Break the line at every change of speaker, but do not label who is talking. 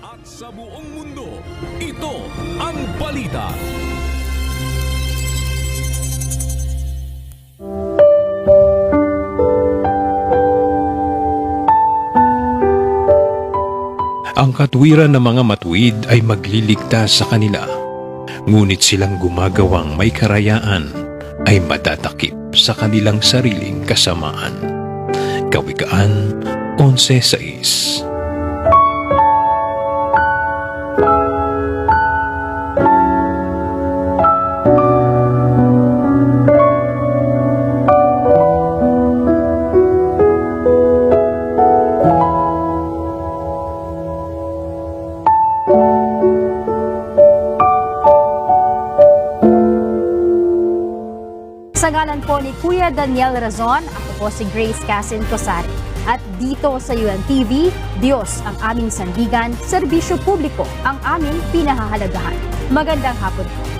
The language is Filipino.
At sa buong mundo, ito ang balita. Ang katwiran ng mga matuwid ay magliligtas sa kanila, ngunit silang gumagawang may karayaan ay matatakip sa kanilang sariling kasamaan. Kawikaan 11:6.
Sa ngalan po ni Kuya Daniel Razon, ako po si Grace Casin Cosari. At dito sa UNTV, Diyos ang aming sandigan, serbisyo publiko ang aming pinahahalagahan. Magandang hapon po.